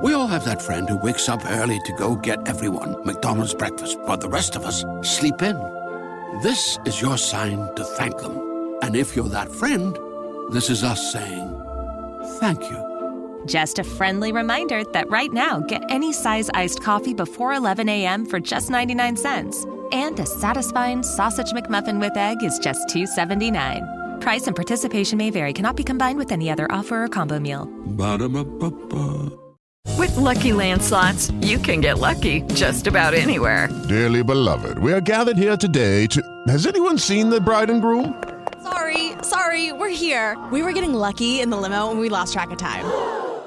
We all have that friend who wakes up early to go get everyone McDonald's breakfast, while the rest of us sleep in. This is your sign to thank them. And if you're that friend, this is us saying thank you. Just a friendly reminder that right now, get any size iced coffee before 11 a.m. for just 99 cents. And a satisfying sausage McMuffin with egg is just $2.79. Price and participation may vary. Cannot be combined with any other offer or combo meal. Ba-da-ba-ba-ba. With Lucky Land Slots, you can get lucky just about anywhere. Dearly beloved, we are gathered here today to... Has anyone seen the bride and groom? Sorry, we're here. We were getting lucky in the limo and we lost track of time.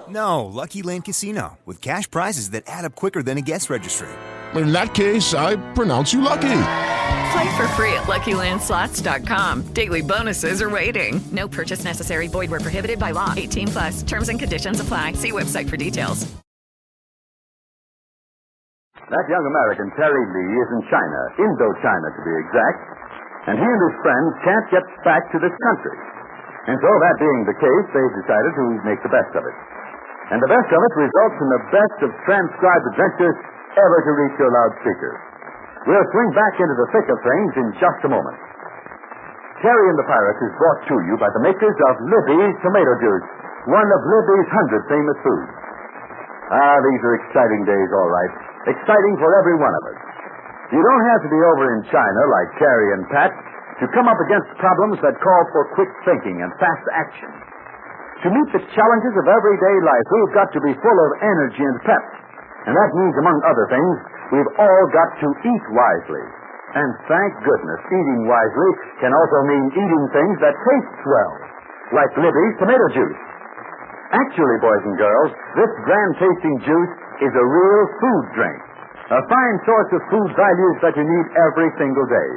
No, Lucky Land Casino, with cash prizes that add up quicker than a guest registry. In that case, I pronounce you lucky. Play for free at LuckyLandSlots.com. Daily bonuses are waiting. No purchase necessary. Void where prohibited by law. 18+. Terms and conditions apply. See website for details. That young American, Terry Lee, is in China, Indochina to be exact, and he and his friends can't get back to this country. And so, that being the case, they've decided to make the best of it. And the best of it results in the best of transcribed adventures ever to reach your loudspeaker. We'll swing back into the thick of things in just a moment. Terry and the Pirates is brought to you by the makers of Libby's Tomato Juice, one of Libby's 100 famous foods. These are exciting days, all right. Exciting for every one of us. You don't have to be over in China like Terry and Pat to come up against problems that call for quick thinking and fast action. To meet the challenges of everyday life, we've got to be full of energy and pep. And that means, among other things, we've all got to eat wisely. And thank goodness, eating wisely can also mean eating things that taste well, like Libby's tomato juice. Actually, boys and girls, this grand-tasting juice is a real food drink, a fine source of food values that you need every single day.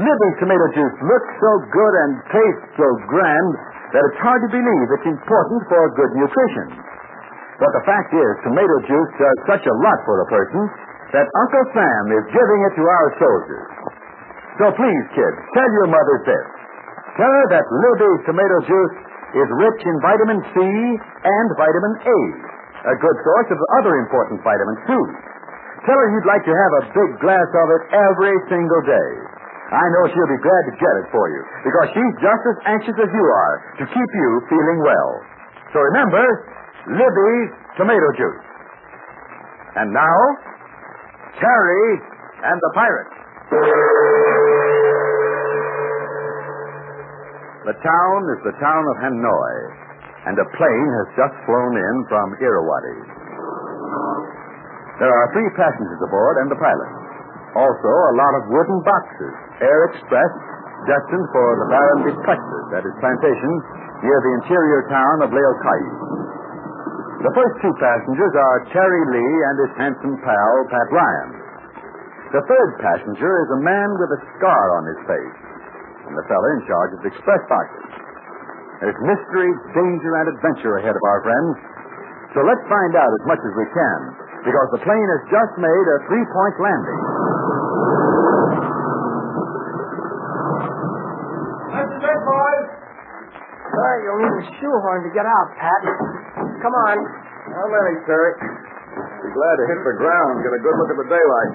Libby's tomato juice looks so good and tastes so grand that it's hard to believe it's important for good nutrition. But the fact is, tomato juice does such a lot for a person that Uncle Sam is giving it to our soldiers. So please, kids, tell your mothers this. Tell her that Libby's tomato juice is rich in vitamin C and vitamin A, a good source of other important vitamins, too. Tell her you'd like to have a big glass of it every single day. I know she'll be glad to get it for you, because she's just as anxious as you are to keep you feeling well. So remember, Libby's tomato juice. And now, Terry and the Pirates. The town is the town of Hanoi, and a plane has just flown in from Irrawaddy. There are 3 passengers aboard and the pilot. Also, a lot of wooden boxes, Air Express, destined for the Baron de Plexus at his plantation near the interior town of Laokai. The first 2 passengers are Terry Lee and his handsome pal, Pat Ryan. The third passenger is a man with a scar on his face, and the fellow in charge of the express boxes. There's mystery, danger, and adventure ahead of our friends, so let's find out as much as we can, because the plane has just made a 3-point landing. This is it, boys. Sorry, you'll need a shoehorn to get out, Pat. Come on. How many, Terry? Be glad to hit the ground, get a good look at the daylight.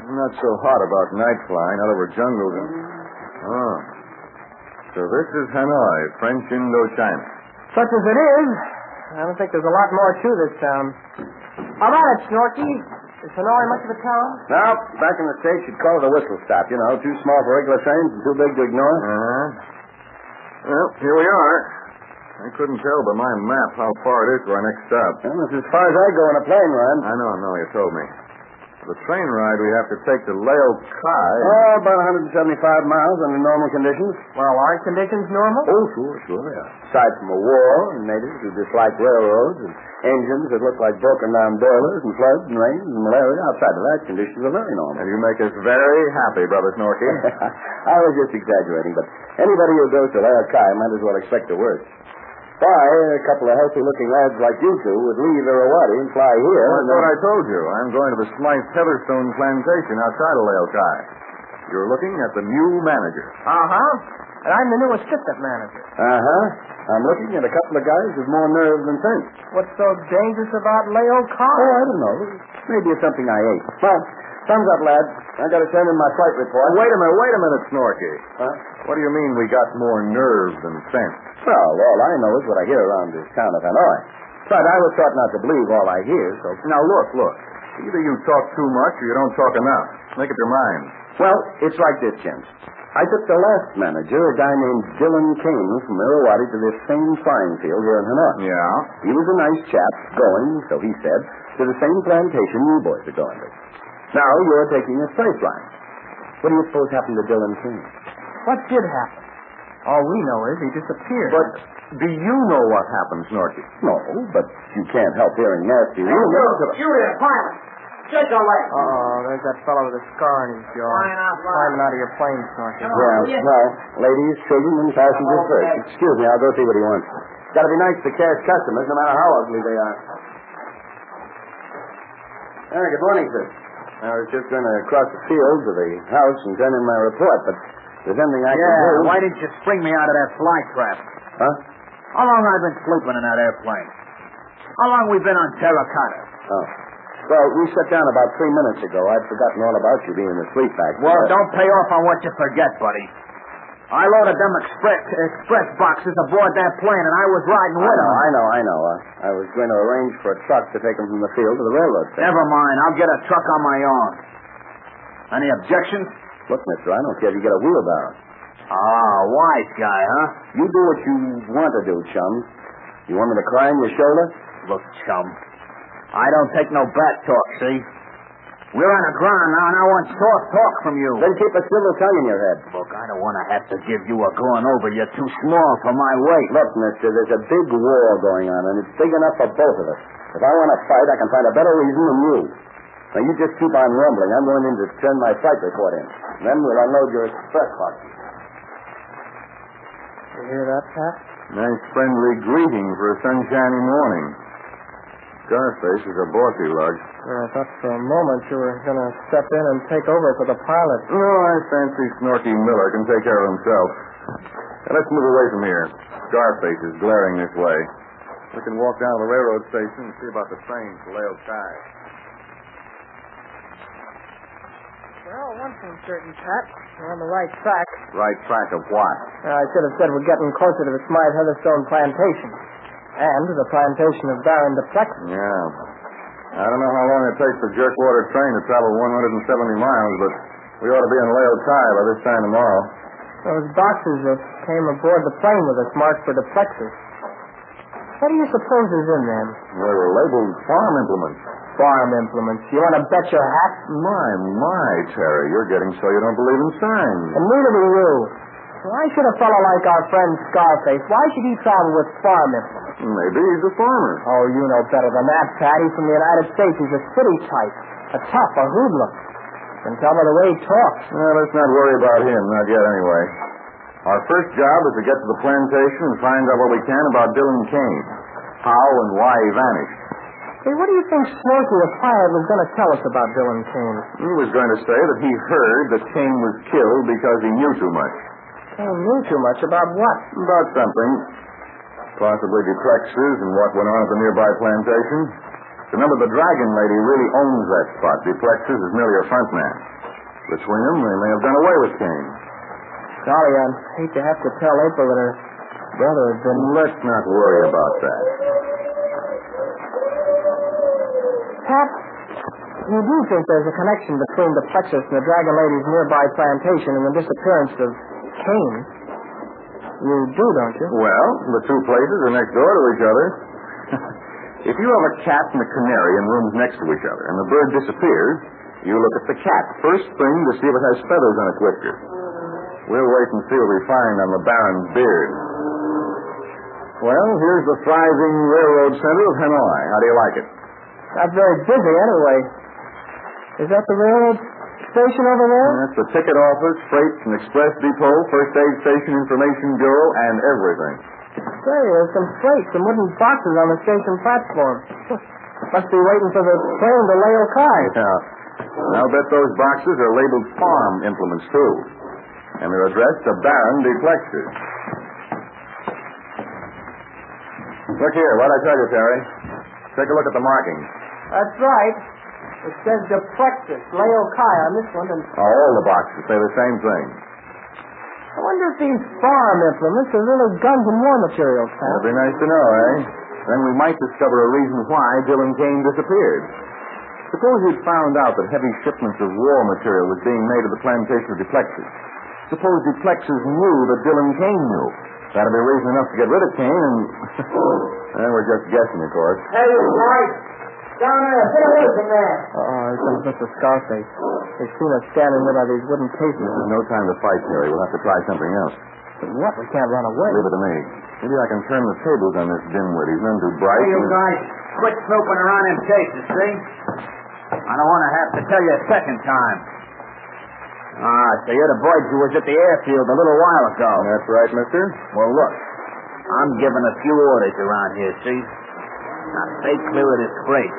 I'm not so hot about night flying out over jungles. Oh. So this is Hanoi, French Indochina. Such as it is, I don't think there's a lot more to this town. How about it, Snorky? Is Hanoi much of a town? No, back in the States, you'd call it a whistle stop. You know, too small for regular trains and too big to ignore. Uh-huh. Well, here we are. I couldn't tell by my map how far it is to our next stop. Well, that's as far as I go in a plane ride. I know, you told me. The train ride we have to take to Laokai. Oh, about 175 miles under normal conditions. Well, are conditions normal? Oh, sure, yeah. Aside from a war and natives who dislike railroads and engines that look like broken-down boilers and floods and rains and malaria, outside of that, conditions are very normal. And you make us very happy, Brother Snorky. I was just exaggerating, but anybody who goes to Laokai might as well expect the worst. Why, a couple of healthy-looking lads like you two would leave Irrawaddy and fly here. Well, that's what I told you. I'm going to the Slice Heatherstone plantation outside of Laokai. You're looking at the new manager. Uh-huh. And I'm the new assistant manager. Uh-huh. I'm looking at a couple of guys with more nerve than sense. What's so dangerous about Leo Oh, Carr? I don't know. Maybe it's something I ate. Well, thumbs up, lad. I got to turn in my flight report. Wait a minute, Snorky. Huh? What do you mean we got more nerve than sense? Well, all I know is what I hear around this town of Hanoi. But I was taught not to believe all I hear, so... Now, look. Either you talk too much or you don't talk enough. Make up your mind. Well, it's like this, gents. I took the last manager, a guy named Dylan Kane, from Irrawaddy to this same flying field here in Hanoi. Yeah? He was a nice chap, going, so he said, to the same plantation you boys are going to. Now you're taking a safe line. What do you suppose happened to Dylan Kane? What did happen? All we know is he disappeared. But do you know what happened, Snorky? No, but you can't help hearing nasty rumors. You there, pilot! Get your leg! There's that fellow with a scar on his jaw. Climbing out of your plane, Snorky. Yeah, well, ladies, children, and passengers first. Excuse me, I'll go see what he wants. Gotta be nice to cash customers, no matter how ugly they are. Good morning, sir. I was just going to cross the field to the house and turn in my report, but if there's anything I can do... Why didn't you spring me out of that fly trap? Huh? How long have I been sleeping in that airplane? How long we been on Terracotta? Oh. Well, we sat down about 3 minutes ago. I'd forgotten all about you being asleep back there. Well, don't pay off on what you forget, buddy. I loaded them express boxes aboard that plane, and I was riding with them. I know. I was going to arrange for a truck to take them from the field to the railroad station. Never mind. I'll get a truck on my own. Any objections? Look, mister, I don't care if you get a wheelbarrow. Wise guy, huh? You do what you want to do, chum. You want me to cry on your shoulder? Look, chum, I don't take no back talk, see? We're on the ground now, and I want soft talk from you. Then keep a civil tongue in your head. Look, I don't want to have to give you a going over. You're too small for my weight. Look, mister, there's a big war going on, and it's big enough for both of us. If I want to fight, I can find a better reason than you. Now, you just keep on rumbling. I'm going in to turn my flight report in. Then we'll unload your express boxes. You hear that, Pat? Nice friendly greeting for a sunshiny morning. Scarface is a bossy lug. I thought for a moment you were going to step in and take over for the pilot. No, I fancy Snorky Miller can take care of himself. Now, let's move away from here. Scarface is glaring this way. We can walk down to the railroad station and see about the train to Leo Kai. Well, one thing's certain, Pat. We're on the right track. Right track of what? I should have said we're getting closer to the Smythe Heatherstone plantation. And the plantation of Baron Duplexis. Yeah. I don't know how long it takes the jerkwater train to travel 170 miles, but we ought to be in Leo Kai by this time tomorrow. Those boxes that came aboard the plane with us marked for Duplexis. What do you suppose is in them? They were labeled farm implements. Farm implements. You want to bet your hat? My, Terry, you're getting so you don't believe in signs. And neither do you. Why should a fellow like our friend Scarface, why should he travel with farm implements? Maybe he's a farmer. Oh, you know better than that, Pat. He's from the United States. He's a city type. A tough, a hoodlum. You can tell by the way he talks. Well, let's not worry about him. Not yet, anyway. Our first job is to get to the plantation and find out what we can about Dylan Kane. How and why he vanished. Hey, what do you think Snorky the pilot was going to tell us about Dylan Kane? He was going to say that he heard that Kane was killed because he knew too much. Kane knew too much about what? About something. Possibly Duplexis and what went on at the nearby plantation. Remember, the Dragon Lady really owns that spot. Duplexis is merely a front man. Between them, they may have done away with Kane. Golly, I'd hate to have to tell April that her brother had been... Let's not worry about that. Pat, you do think there's a connection between Duplexis and the Dragon Lady's nearby plantation and the disappearance of Kane? You do, don't you? Well, the two places are next door to each other. If you have a cat and a canary in rooms next to each other and the bird disappears, you look at the cat first thing to see if it has feathers on its whiskers. We'll wait and see what we find on the Baron's beard. Well, here's the thriving railroad center of Hanoi. How do you like it? Not very busy, anyway. Is that the railroad station over there? That's the ticket office, freight and express depot, first aid station, information bureau, and everything. Say, there's some freight, some wooden boxes on the station platform. Must be waiting for the train to Leo Kai. Yeah. And I'll bet those boxes are labeled farm implements, too. and they're addressed to Baron Duplexus. Look here, what'd I tell you, Terry? Take a look at the markings. That's right. It says Duplexus, Laokai on this one, and All the boxes say the same thing. I wonder if these farm implements are really guns and war materials, Pat. That'd be nice to know, eh? Then we might discover a reason why Dillon Kane disappeared. Suppose you'd found out that heavy shipments of war material was being made to the plantation of Duplexus. Suppose Duplexus knew that Dillon Kane knew. That'd be reason enough to get rid of Kane, and... we're just guessing, of course. Hey, Mike! Down there, get away from there! Oh, here comes Mr. Scarface. They've seen us standing there by these wooden cases. This is no time to fight, Terry. We'll have to try something else. But what? We can't run away. Leave it to me. Maybe I can turn the tables on this dimwit. He's none too bright. Hey, you guys, quit snooping around in cases, see? I don't want to have to tell you a second time. So you're the boys who was at the airfield a little while ago. That's right, mister. Well, look, I'm giving a few orders around here, see? Now, stay clear of this freight.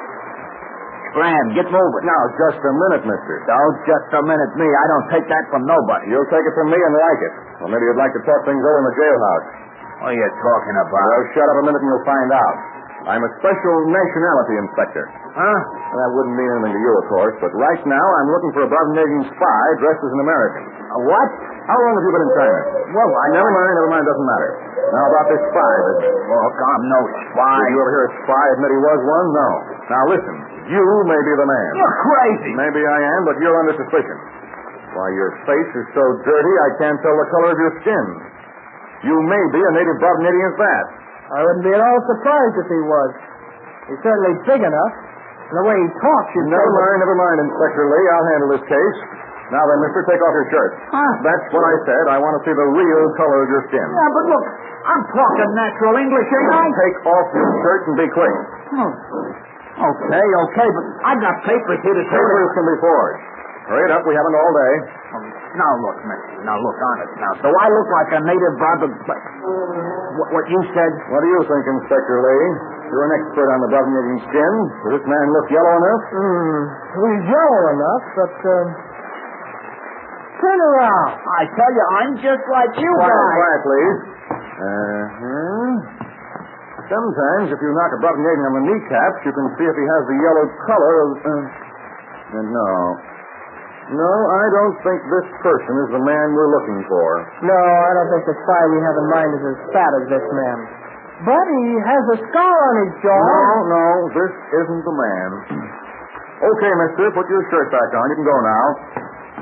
Scram, get moving. Now, just a minute, mister. Don't just a minute me. I don't take that from nobody. You'll take it from me and like it. Or maybe you'd like to talk things over in the jailhouse. What are you talking about? Well, shut up a minute and you'll find out. I'm a special nationality inspector. Huh? That wouldn't mean anything to you, of course, but right now I'm looking for a Bosnian spy dressed as an American. A what? How long have you been in China? Well, Never mind, doesn't matter. Now about this spy. Look, I'm no spy. Did you ever hear a spy admit he was one? No. Now listen, you may be the man. You're crazy. Maybe I am, but you're under suspicion. Why, your face is so dirty I can't tell the color of your skin. You may be a native Bosnian at that. I wouldn't be at all surprised if he was. He's certainly big enough. And the way he talks, you'd Never mind, Inspector Lee. I'll handle this case. Now then, mister, take off your shirt. Huh? That's what I said. I want to see the real color of your skin. Yeah, but look, I'm talking natural English, ain't I? Take off your shirt and be quick. Okay, but I got papers here to show Papers can be forged. Hurry it up. We haven't all day. Now look, mister. Now look, honest. Now, do I look like a native Bosnian? What you said? What do you think, Inspector Lee? You're an expert on the Bosnian skin. Does this man look yellow enough? He's yellow enough, but, turn around. I tell you, I'm just like you guys. Quiet, please. Sometimes, if you knock a Bosnian on the kneecaps, you can see if he has the yellow color of... No, I don't think this person is the man we're looking for. No, I don't think the spy we have in mind is as fat as this man. But he has a scar on his jaw. No, this isn't the man. Okay, mister, put your shirt back on. You can go now.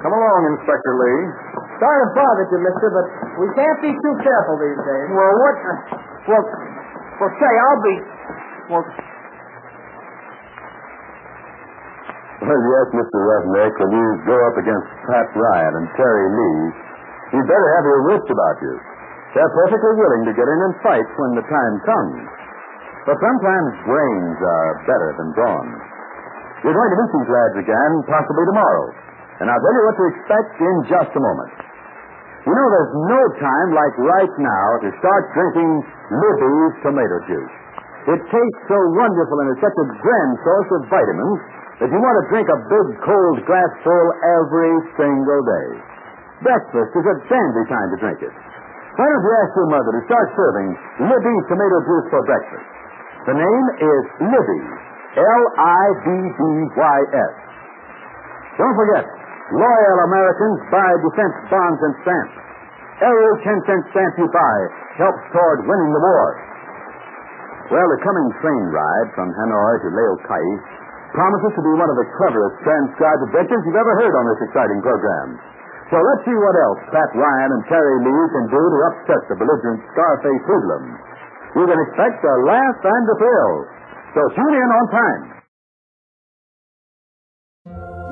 Come along, Inspector Lee. Sorry to bother you, mister, but we can't be too careful these days. Well, what? Well, say, I'll be... Well, yes, Mr. Roughneck, when you go up against Pat Ryan and Terry Lee, you'd better have your wits about you. They're perfectly willing to get in and fight when the time comes. But sometimes brains are better than brawn. You're going to meet these lads again, possibly tomorrow. And I'll tell you what to expect in just a moment. You know, there's no time like right now to start drinking Libby's tomato juice. It tastes so wonderful and is such a grand source of vitamins that you want to drink a big cold glassful every single day. Breakfast is a dandy time to drink it. Why don't you ask your mother to start serving Libby's tomato juice for breakfast? The name is Libby's, Libbys. Don't forget, loyal Americans buy defense bonds and stamps. Every 10-cent stamp you buy helps toward winning the war. Well, the coming train ride from Hanoi to Laokai promises to be one of the cleverest transcribed adventures you've ever heard on this exciting program. So let's see what else Pat Ryan and Terry Lee can do to upset the belligerent Scarface hoodlum. You can expect a laugh and a thrill. So tune in on time.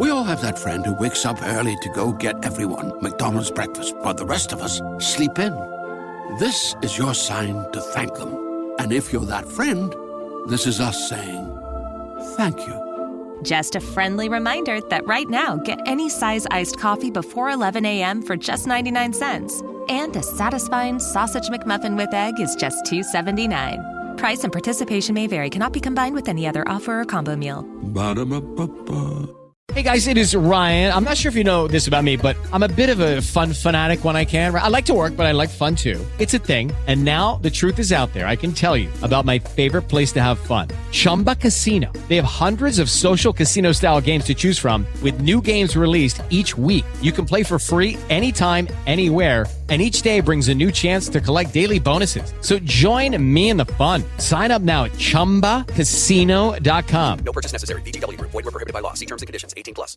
We all have that friend who wakes up early to go get everyone McDonald's breakfast, while the rest of us sleep in. This is your sign to thank them. And if you're that friend, this is us saying thank you. Just a friendly reminder that right now, get any size iced coffee before 11 a.m. for just 99 cents. And a satisfying sausage McMuffin with egg is just $2.79. Price and participation may vary. Cannot be combined with any other offer or combo meal. Ba-da-ba-ba-ba. Hey guys, it is Ryan. I'm not sure if you know this about me, but I'm a bit of a fun fanatic when I can. I like to work, but I like fun too. It's a thing. And now the truth is out there. I can tell you about my favorite place to have fun. Chumba Casino. They have hundreds of social casino style games to choose from with new games released each week. You can play for free anytime, anywhere. And each day brings a new chance to collect daily bonuses. So join me in the fun. Sign up now at ChumbaCasino.com. No purchase necessary. VGW Group. Void where prohibited by law. See terms and conditions. 18+.